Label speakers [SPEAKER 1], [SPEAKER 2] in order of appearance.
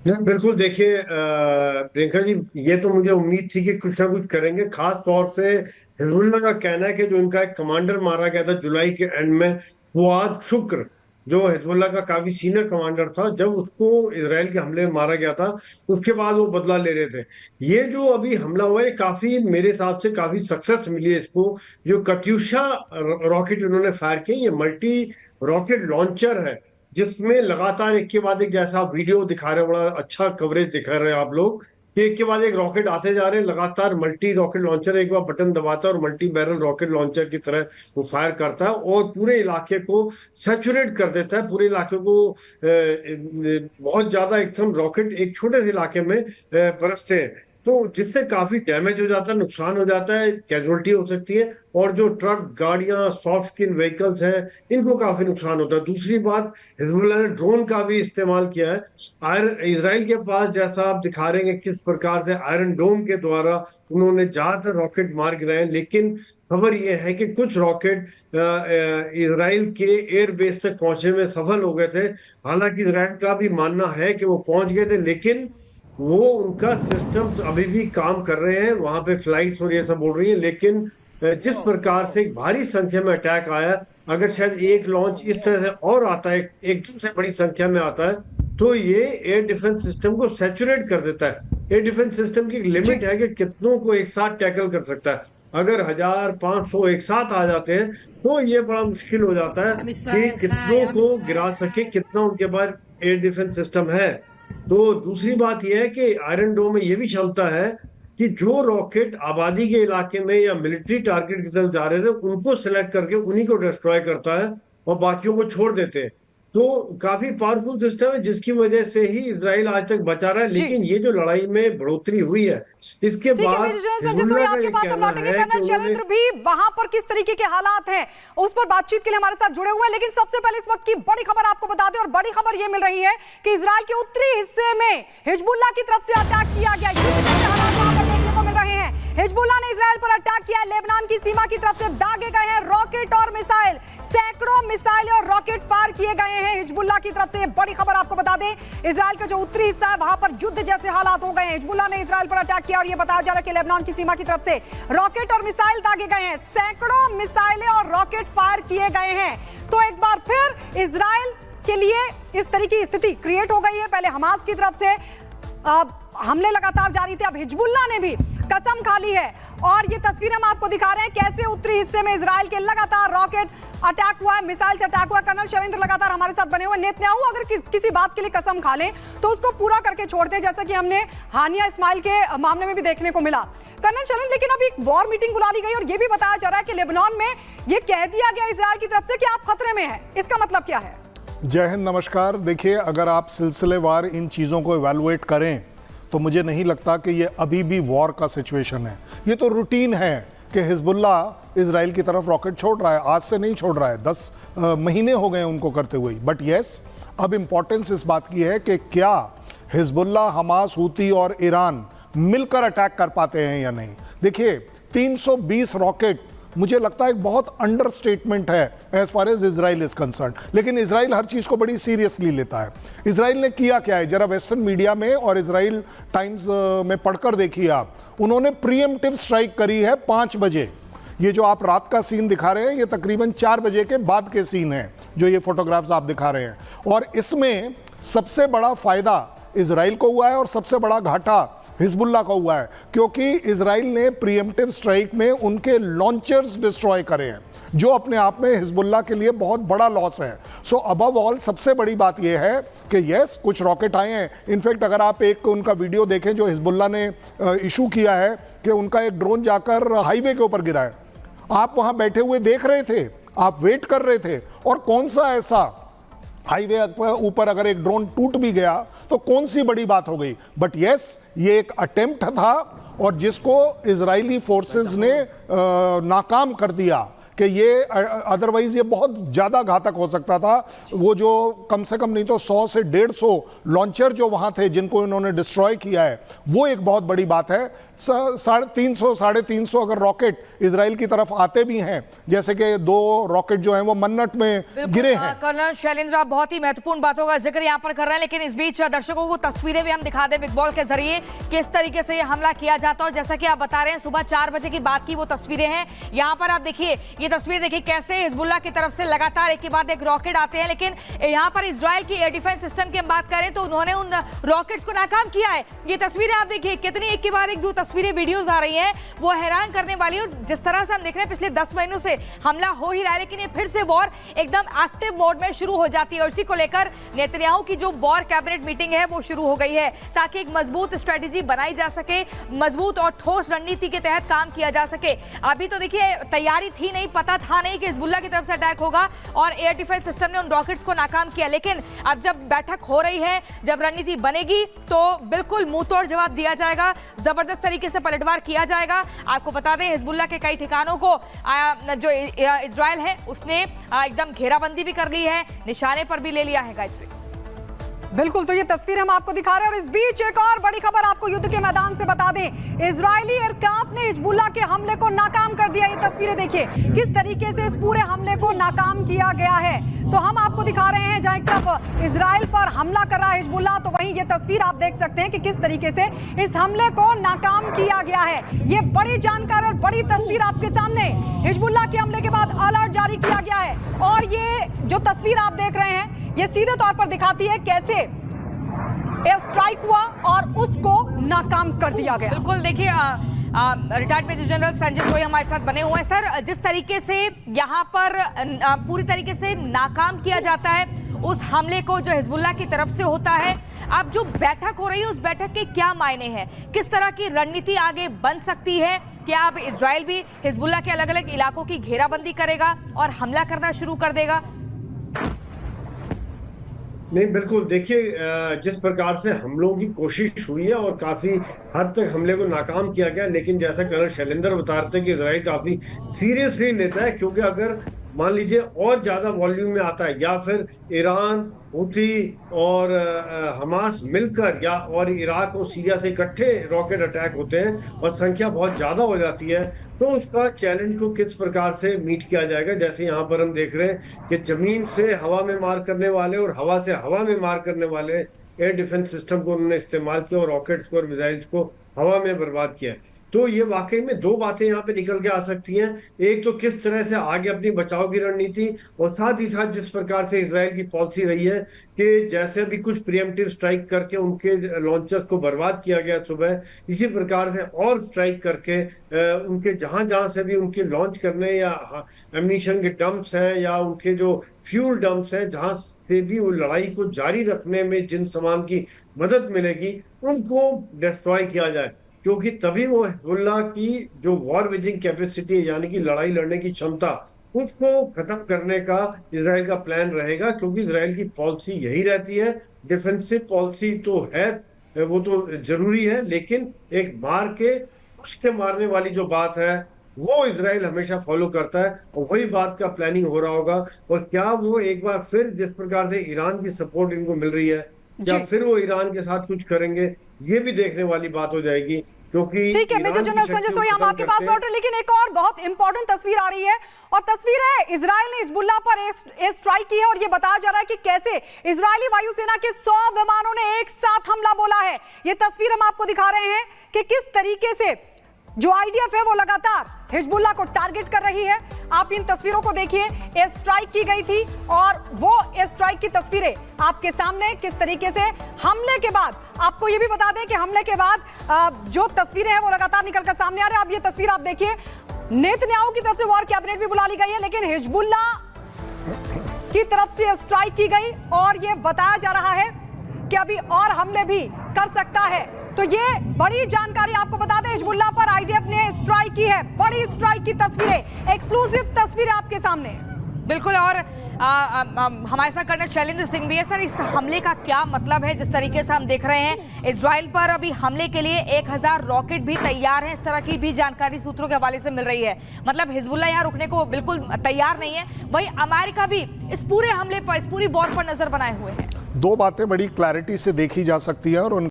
[SPEAKER 1] नहीं, बिल्कुल देखिए प्रियंका जी, ये तो मुझे उम्मीद थी कि कुछ ना कुछ करेंगे। खास तौर से हिजबुल्लाह का कहना है कि जो इनका एक कमांडर मारा गया था जुलाई के एंड में, फुआद शुक्र, जो हिजबुल्लाह का काफी सीनियर कमांडर था, जब उसको इसराइल के हमले में मारा गया था उसके बाद वो बदला ले रहे थे। ये जो अभी हमला हुआ है, काफी मेरे हिसाब से काफी सक्सेस मिली है इसको। जो कत्यूशा रॉकेट इन्होंने फायर किए, ये मल्टी रॉकेट लॉन्चर है, जिसमें लगातार एक के बाद एक, जैसा आप वीडियो दिखा रहे हैं, बड़ा अच्छा कवरेज दिखा रहे हैं आप लोग, कि एक के बाद एक रॉकेट आते जा रहे हैं लगातार। मल्टी रॉकेट लॉन्चर एक बार बटन दबाता है और मल्टी बैरल रॉकेट लॉन्चर की तरह वो फायर करता है और पूरे इलाके को सैचुरेट कर देता है। पूरे इलाके को बहुत ज्यादा एकदम रॉकेट एक छोटे से इलाके में बरसते हैं, तो जिससे काफी डैमेज हो जाता है, नुकसान हो जाता है, कैजुअलिटी हो सकती है। और जो ट्रक, गाड़ियां, सॉफ्ट स्किन व्हीकल्स हैं, इनको काफी नुकसान होता है। दूसरी बात, हिजबुल्लाह ने ड्रोन का भी इस्तेमाल किया है। आयरन इसराइल के पास, जैसा आप दिखा रहे हैं किस प्रकार से आयरन डोम के द्वारा उन्होंने ज्यादातर रॉकेट मार गिराए हैं, लेकिन खबर यह है कि कुछ रॉकेट इसराइल के एयर बेस तक पहुंचने में सफल हो गए थे। हालांकि इसराइल का भी मानना है कि वो पहुंच गए थे, लेकिन वो उनका सिस्टम्स अभी भी काम कर रहे हैं, वहां पे फ्लाइट्स और ये सब उड़ रही है। लेकिन जिस प्रकार से एक भारी संख्या में अटैक आया, अगर शायद एक लॉन्च इस तरह से और आता है, एकदम से बड़ी संख्या में आता है, तो ये एयर डिफेंस सिस्टम को सैचुरेट कर देता है। एयर डिफेंस सिस्टम की एक
[SPEAKER 2] जी।
[SPEAKER 1] लिमिट है कि कितनों को एक साथ टैकल कर सकता है। अगर 1,000-500 एक साथ आ जाते हैं तो ये बड़ा मुश्किल हो जाता है कि कितनों को गिरा सके, कितना उनके पास एयर डिफेंस सिस्टम है। तो दूसरी बात यह है कि आयरन डोम में यह भी क्षमता है कि जो रॉकेट आबादी के इलाके में या मिलिट्री टारगेट की तरफ जा रहे थे, उनको सिलेक्ट करके उन्हीं को डिस्ट्रॉय करता है और बाकियों को छोड़ देते हैं। तो काफी पावरफुल सिस्टम है, जिसकी वजह से ही इसराइल आज तक बचा रहा है।
[SPEAKER 2] जी
[SPEAKER 1] लेकिन ये जो लड़ाई में बढ़ोतरी हुई है, इसके
[SPEAKER 2] ठीक है,
[SPEAKER 1] बाद
[SPEAKER 2] मेजर जनरल संजय सूर्य
[SPEAKER 1] हिजबुल्लाह का
[SPEAKER 2] आपके
[SPEAKER 1] ये
[SPEAKER 2] पास हम
[SPEAKER 1] कहना
[SPEAKER 2] लौटेंगे।
[SPEAKER 1] है कि
[SPEAKER 2] कर्नल
[SPEAKER 1] उन्होंने।
[SPEAKER 2] शैलेंद्र भी वहां पर किस तरीके के हालात हैं उस पर बातचीत के लिए हमारे साथ जुड़े हुए हैं। लेकिन सबसे पहले इस वक्त की बड़ी खबर आपको बता दें, और बड़ी खबर यह मिल रही है कि इजराइल के उत्तरी हिस्से में हिजबुल्लाह की तरफ से अटैक किया गया। युद्ध के हालात वहां पर देखने को मिल रहे हैं। हिजबुल्लाह ने इजराइल पर अटैक किया है। लेबनान की सीमा की तरफ से दागे गए हैं रॉकेट और मिसाइल, सैकड़ों मिसाइल और रॉकेट फायर किए गए हैं हिजबुल्लाह की तरफ से। ये बड़ी खबर आपको बता दें, इजराइल का जो उत्तरी हिस्सा है वहां पर युद्ध जैसे हालात हो गए हैं। हिजबुल्लाह ने इजराइल पर अटैक किया और यह बताया जा रहा है कि लेबनान की सीमा की तरफ से रॉकेट और मिसाइल दागे गए हैं, सैकड़ों मिसाइलें और रॉकेट फायर किए गए हैं। तो एक बार फिर इजराइल के लिए इस तरीके की स्थिति क्रिएट हो गई है। पहले हमास की तरफ से हमले लगातार जारी थे, अब हिजबुल्लाह ने भी कसम खा ली है। और ये तस्वीर हम आपको दिखा रहे हैं कैसे उत्तरी हिस्से में इजराइल के लगातार रॉकेट अटैक हुआ है, मिसाइल से अटैक हुआ है। कर्नल शैलेंद्र लगातार हमारे साथ बने हुए। नेतन्याहू अगर किसी बात के लिए कसम खा लें तो उसको पूरा करके छोड़ते हैं, जैसा कि हमने हानिया इस्माइल के मामले में भी देखने को मिला। कर्नल शैलेंद्र, लेकिन अभी एक वॉर मीटिंग बुला ली गई और यह भी बताया जा रहा है कि लेबनान में यह कह दिया गया इजराइल की तरफ से कि आप खतरे में हैं। इसका मतलब क्या है?
[SPEAKER 3] जय हिंद, नमस्कार। देखिए, अगर आप सिलसिलेवार इन चीज़ों को इवैल्यूएट करें तो मुझे नहीं लगता कि ये अभी भी वॉर का सिचुएशन है। ये तो रूटीन है कि हिजबुल्लाह इजराइल की तरफ रॉकेट छोड़ रहा है। आज से नहीं छोड़ रहा है, 10 महीने हो गए उनको करते हुए। बट यस, अब इम्पॉर्टेंस इस बात की है कि क्या हिजबुल्लाह, हमास, हूती और ईरान मिलकर अटैक कर पाते हैं या नहीं। देखिए, 320 रॉकेट मुझे लगता है एक बहुत अंडर स्टेटमेंट है as far as Israel is concerned. लेकिन इजराइल हर चीज़ को बड़ी सीरियसली लेता है। इजराइल ने किया क्या है, जरा वेस्टर्न मीडिया में और इजराइल टाइम्स में पढ़कर देखिए आप। उन्होंने प्रीएम्प्टिव स्ट्राइक करी है 5 बजे। ये जो आप रात का सीन दिखा रहे हैं, ये तकरीबन 4 बजे के बाद के सीन हैं जो ये फोटोग्राफ्स आप दिखा रहे हैं। और इसमें सबसे बड़ा फायदा इजराइल को हुआ है और सबसे बड़ा घाटा हिजबुल्लाह का हुआ है, क्योंकि इजराइल ने प्रीएम्प्टिव स्ट्राइक में उनके लॉन्चर्स डिस्ट्रॉय करे हैं, जो अपने आप में हिजबुल्लाह के लिए बहुत बड़ा लॉस है। सो अबव ऑल सबसे बड़ी बात यह है कि यस, कुछ रॉकेट आए हैं। इनफैक्ट अगर आप एक उनका वीडियो देखें जो हिजबुल्लाह ने इशू किया है कि उनका एक ड्रोन जाकर हाईवे के ऊपर गिरा है, आप वहां बैठे हुए देख रहे थे, आप वेट कर रहे थे। और कौन सा ऐसा हाईवे ऊपर अगर एक ड्रोन टूट भी गया तो कौन सी बड़ी बात हो गई। बट यस, ये एक अटेम्प्ट था और जिसको इजरायली फोर्सेस ने नाकाम कर दिया कि ये अदरवाइज ये बहुत ज़्यादा घातक हो सकता था। वो जो कम से कम नहीं तो 100 से 150 लॉन्चर जो वहाँ थे जिनको इन्होंने डिस्ट्रॉय किया है, वो एक बहुत बड़ी बात है। 350 350 अगर रॉकेट इजराइल की तरफ आते भी हैं, जैसे कि 2 रॉकेट जो हैं वो मन्नत में गिरे हैं।
[SPEAKER 4] कर्नल शैलेंद्र, आप बहुत ही महत्वपूर्ण बातों का जिक्र यहाँ पर कर रहे हैं, लेकिन इस बीच दर्शकों को तस्वीरें भी हम दिखा दें बिग बॉल के जरिए किस तरीके से ये हमला किया जाता है। और जैसा कि आप बता रहे हैं, सुबह 4 बजे की बात की वो तस्वीरें हैं। यहाँ पर आप देखिए, ये तस्वीर देखिए कैसे हिजबुल्लाह की तरफ से लगातार एक के बाद एक रॉकेट आते हैं। लेकिन यहाँ पर इजराइल की एयर डिफेंस सिस्टम की हम बात करें तो उन्होंने उन रॉकेट्स को नाकाम किया है। ये तस्वीरें आप देखिए, कितनी एक के बाद एक जो तस्वीरें वीडियोज आ रही हैं वो हैरान करने वाली है। और जिस तरह से हम देख रहे हैं पिछले 10 महीनों से हमला हो ही रहा है, लेकिन ये फिर से वॉर एकदम एक्टिव मोड में शुरू हो जाती है। और इसी को लेकर नेतन्याहू की जो वॉर कैबिनेट मीटिंग है वो शुरू हो गई है, ताकि एक मजबूत स्ट्रेटेजी बनाई जा सके, मजबूत और ठोस रणनीति के तहत काम किया जा सके। अभी तो देखिए तैयारी थी नहीं, पता था नहीं कि हिजबुल्लाह की तरफ से अटैक होगा और एयर डिफेंस सिस्टम ने उन रॉकेट्स को नाकाम किया। लेकिन अब जब बैठक हो रही है, जब रणनीति बनेगी तो बिल्कुल मुंह तोड़ जवाब दिया जाएगा, जबरदस्त तरीके से पलटवार किया जाएगा। आपको बता दें, हिजबुल्लाह के कई ठिकानों को जो इजराइल है उसने एकदम घेराबंदी भी कर ली है, निशाने पर भी ले लिया है। गायत्री,
[SPEAKER 2] बिल्कुल, तो ये तस्वीर हम आपको दिखा रहे हैं। और इस बीच एक और बड़ी खबर आपको युद्ध के मैदान से बता दें, इजरायली एयरक्राफ्ट ने हिजबुल्लाह के हमले को नाकाम कर दिया। ये तस्वीरें देखिए किस तरीके से इस पूरे हमले को नाकाम किया गया है। तो हम आपको दिखा रहे हैं, जहां एक तरफ इजराइल पर हमला कर रहा है हिजबुल्लाह, तो वहीं ये तस्वीर आप देख सकते हैं कि किस तरीके से इस हमले को नाकाम किया गया है। ये बड़ी जानकारी और बड़ी तस्वीर आपके सामने। हिजबुल्लाह के हमले के बाद अलर्ट जारी किया गया है और ये जो तस्वीर आप देख रहे हैं ये सीधे तौर पर दिखाती है कैसे एयर स्ट्राइक हुआ और उसको नाकाम कर दिया गया।
[SPEAKER 4] बिल्कुल, देखिए रिटायर्ड मेजर जनरल संजय सोई हमारे साथ बने हुए हैं। सर, जिस तरीके से यहाँ पर पूरी तरीके से नाकाम किया जाता है उस हमले को जो हिजबुल्लाह की तरफ से होता है, अब जो बैठक हो रही है उस बैठक के क्या मायने हैं, किस तरह की रणनीति आगे बन सकती है? क्या अब इजराइल भी हिजबुल्लाह के अलग अलग इलाकों की घेराबंदी करेगा और हमला करना शुरू कर देगा?
[SPEAKER 1] नहीं, बिल्कुल, देखिए जिस प्रकार से हमलों की कोशिश हुई है और काफी हद तक हमले को नाकाम किया गया, लेकिन जैसा कर्नल शैलेंद्र बता रहे थे कि इजराइल काफी सीरियसली लेता है, क्योंकि अगर मान लीजिए और ज्यादा वॉल्यूम में आता है या फिर ईरान, हुती और हमास मिलकर या और इराक और सीरिया से इकट्ठे रॉकेट अटैक होते हैं और संख्या बहुत ज्यादा हो जाती है, तो उसका चैलेंज को किस प्रकार से मीट किया जाएगा। जैसे यहाँ पर हम देख रहे हैं कि जमीन से हवा में मार करने वाले और हवा से हवा में मार करने वाले एयर डिफेंस सिस्टम को उन्होंने इस्तेमाल किया और रॉकेट्स को और मिसाइल्स को हवा में बर्बाद किया। तो ये वाकई में 2 बातें यहाँ पे निकल के आ सकती हैं। एक तो किस तरह से आगे अपनी बचाव की रणनीति, और साथ ही साथ जिस प्रकार से इजराइल की पॉलिसी रही है कि जैसे भी कुछ प्रीएम्प्टिव स्ट्राइक करके उनके लॉन्चर्स को बर्बाद किया गया सुबह, इसी प्रकार से और स्ट्राइक करके उनके जहां से भी उनके लॉन्च करने या एम्यूनिशन के डंप्स हैं या उनके जो फ्यूल डंप्स हैं, जहां से भी वो लड़ाई को जारी रखने में जिन सामान की मदद मिलेगी उनको डिस्ट्रॉय किया जाए, क्योंकि तभी वो हिजबुल्लाह की जो वॉर वेजिंग कैपेसिटी है, यानी कि लड़ाई लड़ने की क्षमता, उसको खत्म करने का इजराइल का प्लान रहेगा। क्योंकि इजराइल की पॉलिसी यही रहती है, डिफेंसिव पॉलिसी तो है, वो तो जरूरी है, लेकिन एक मार के उसके मारने वाली जो बात है वो इजराइल हमेशा फॉलो करता है, और वही बात का प्लानिंग हो रहा होगा। और क्या वो एक बार फिर जिस प्रकार से ईरान की सपोर्ट इनको मिल रही है, क्या फिर वो ईरान के साथ कुछ करेंगे, ये भी देखने वाली बात हो जाएगी। क्योंकि
[SPEAKER 2] ठीक है मेजर जनरल संजय सोई, हम आपके पास लौट रहे, लेकिन एक और बहुत इंपॉर्टेंट तस्वीर आ रही है, और तस्वीर है इजराइल ने हिजबुल्लाह पर एयर स्ट्राइक की है और ये बताया जा रहा है कि कैसे इजरायली वायुसेना के 100 विमानों ने एक साथ हमला बोला है। ये तस्वीर हम आपको दिखा रहे हैं कि किस तरीके से जो आईडीएफ है वो लगातार हिजबुल्लाह को टारगेट कर रही है। आप इन तस्वीरों को देखिए, एयर स्ट्राइक की गई थी और वो एयर स्ट्राइक की तस्वीरें आपके सामने किस तरीके से हमले के बाद, आपको ये भी बता दें कि हमले के बाद जो तस्वीरें हैं वो लगातार निकलकर सामने आ रहे हैं। अब ये तस्वीर आप देखिए, नेतन्याहू की तरफ से वॉर कैबिनेट भी बुला ली गई है, लेकिन हिजबुल्लाह की तरफ से स्ट्राइक की गई और ये बताया जा रहा है कि अभी और हमले भी कर सकता है। तो ये बड़ी जानकारी आपको बता दें, हिजबुल्लाह पर आईडीएफ ने स्ट्राइक की है, बड़ी स्ट्राइक की तस्वीरें, एक्सक्लूसिव तस्वीरें आपके सामने।
[SPEAKER 4] बिल्कुल, और हमारे साथ कर्नल शैलेंद्र सिंह भी है। सर, इस हमले का क्या मतलब है? जिस तरीके से हम देख रहे हैं इजराइल पर अभी हमले के लिए 1000 रॉकेट भी तैयार हैं, इस तरह की भी जानकारी सूत्रों के हवाले से मिल रही है। मतलब हिजबुल्लाह यहाँ रुकने को बिल्कुल तैयार नहीं है। वहीं अमेरिका भी इस पूरे हमले पर, इस पूरी वॉर पर नजर बनाए हुए है।
[SPEAKER 3] 2 बातें बड़ी क्लैरिटी से देखी जा सकती है और